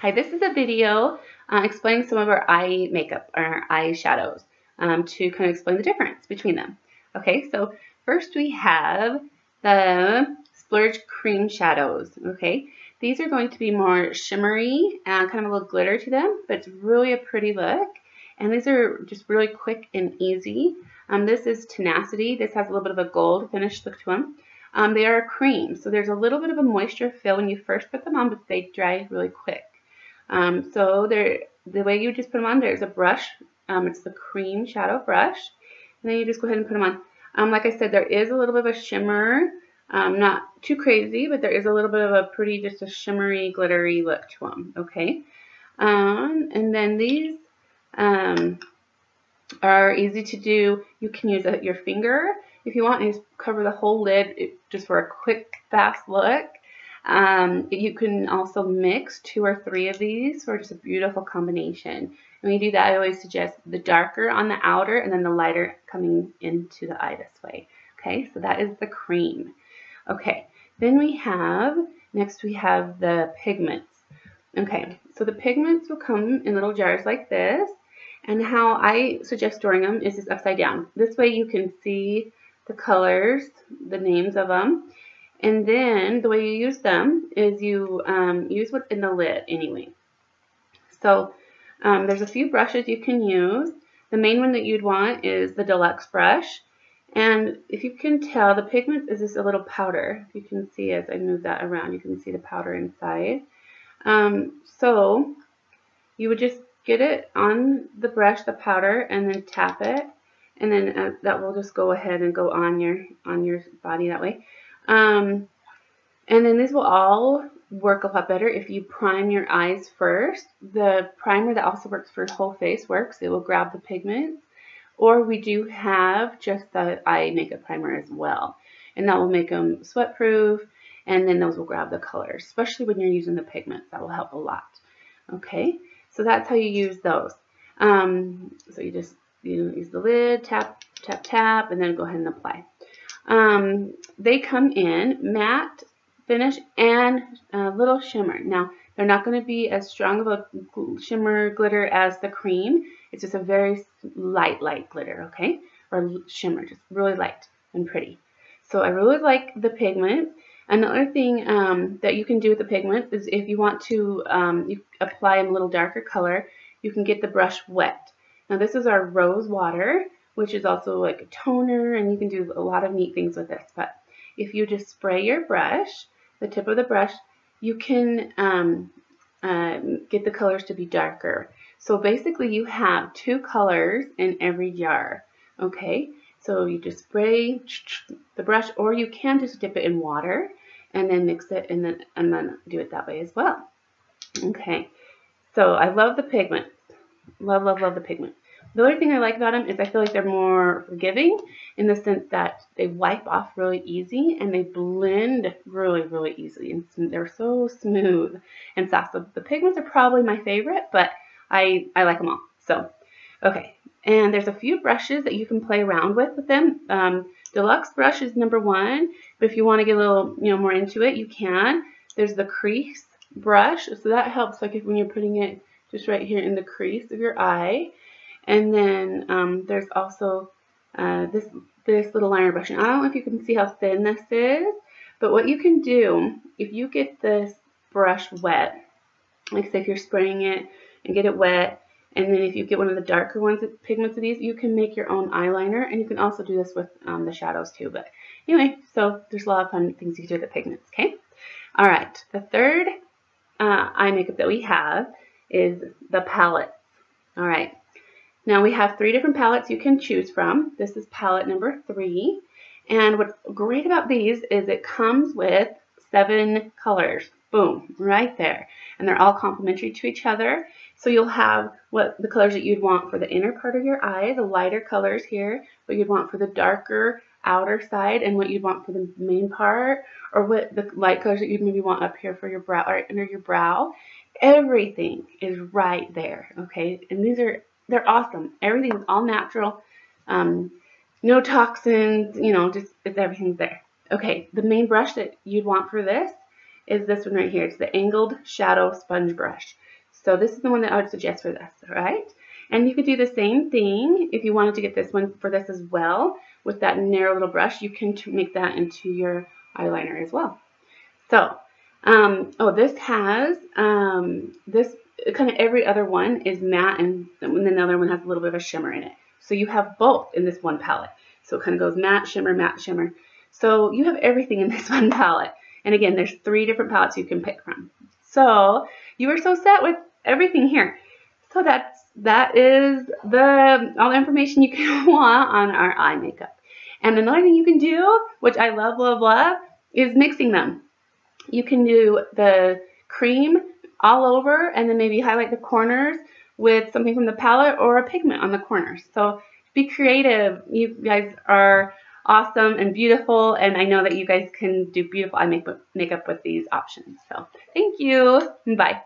Hi, this is a video explaining some of our eye makeup, our eye shadows, to kind of explain the difference between them. Okay, so first we have the Splurge cream shadows. Okay, these are going to be more shimmery and kind of a little glitter to them, but it's really a pretty look. And these are just really quick and easy. This is Tenacity. This has a little bit of a gold finish look to them. They are cream, so there's a little bit of a moisture feel when you first put them on, but they dry really quick. So the way you just put them on, there's a brush. It's the cream shadow brush. And then you just go ahead and put them on. Like I said, there is a little bit of a shimmer. Not too crazy, but there is a little bit of a pretty, just a shimmery, glittery look to them. Okay. And then these are easy to do. You can use your finger if you want, and just cover the whole lid just for a quick, fast look. You can also mix 2 or 3 of these for just a beautiful combination. And when you do that, I always suggest the darker on the outer and then the lighter coming into the eye this way. Okay, so that is the cream. Okay, then next we have the pigments. Okay, so the pigments will come in little jars like this. And how I suggest storing them is just upside down. This way you can see the colors, the names of them. And then the way you use them is you use what's in the lid anyway. So there's a few brushes you can use. The main one that you'd want is the deluxe brush. And if you can tell, the pigment is just a little powder. You can see as I move that around, you can see the powder inside. So you would just get it on the brush, the powder, and then tap it. And then that will just go ahead and go on your body that way. And then these will all work a lot better if you prime your eyes first. The primer that also works for whole face works. It will grab the pigments. Or we do have just the eye makeup primer as well. And that will make them sweat proof. And then those will grab the colors, especially when you're using the pigments. That will help a lot. Okay, so that's how you use those. So you use the lid, tap, tap, tap, and then go ahead and apply. They come in matte finish and a little shimmer. Now, they're not going to be as strong of a shimmer glitter as the cream. It's just a very light glitter, okay? Or shimmer, just really light and pretty. So I really like the pigment. Another thing that you can do with the pigment is if you want to you apply a little darker color, you can get the brush wet. Now this is our rose water, which is also like a toner, and you can do a lot of neat things with this. But if you just spray your brush, the tip of the brush, you can get the colors to be darker. So basically you have 2 colors in every jar, okay? So you just spray the brush, or you can just dip it in water and then mix it and then do it that way as well. Okay, so I love the pigment. Love, love, love the pigment. The other thing I like about them is I feel like they're more forgiving in the sense that they wipe off really easy and they blend really, really easily. And they're so smooth and soft. So the pigments are probably my favorite, but I like them all. So, okay. And there's a few brushes that you can play around with them. Deluxe brush is number 1, but if you want to get a little, more into it, you can. There's the crease brush, so that helps like when you're putting it just right here in the crease of your eye. And then there's also this little liner brush. And I don't know if you can see how thin this is, but what you can do, if you get this brush wet, like say if you're spraying it and get it wet, and then if you get one of the darker ones, pigments of these, you can make your own eyeliner, and you can also do this with the shadows too. But anyway, so there's a lot of fun things you can do with the pigments, okay? All right, the third eye makeup that we have is the palettes. All right, now we have 3 different palettes you can choose from. This is palette number 3, and what's great about these is it comes with 7 colors. Boom, right there. And they're all complementary to each other. So you'll have the colors that you'd want for the inner part of your eye, the lighter colors here, what you'd want for the darker outer side, and what you'd want for the main part, or what the light colors that you'd maybe want up here for your brow, or under your brow. Everything is right there, okay? And they're awesome. Everything is all natural. No toxins, just everything's there. Okay, the main brush that you'd want for this is this one right here. It's the Angled Shadow Sponge Brush. So this is the one that I would suggest for this, all right? And you could do the same thing if you wanted to get this one for this as well. With that narrow little brush, you can make that into your eyeliner as well. So, oh, this has, this kind of every other one is matte, and then the other one has a little bit of a shimmer in it. So you have both in this one palette. So it kind of goes matte, shimmer, matte, shimmer. So you have everything in this one palette. And again, there's 3 different palettes you can pick from. So you are so set with everything here. So that is all the information you can want on our eye makeup. And another thing you can do, which I love, love, love, is mixing them. You can do the cream all over and then maybe highlight the corners with something from the palette or a pigment on the corners. So be creative. You guys are awesome and beautiful, and I know that you guys can do beautiful eye makeup with these options. So thank you. Bye.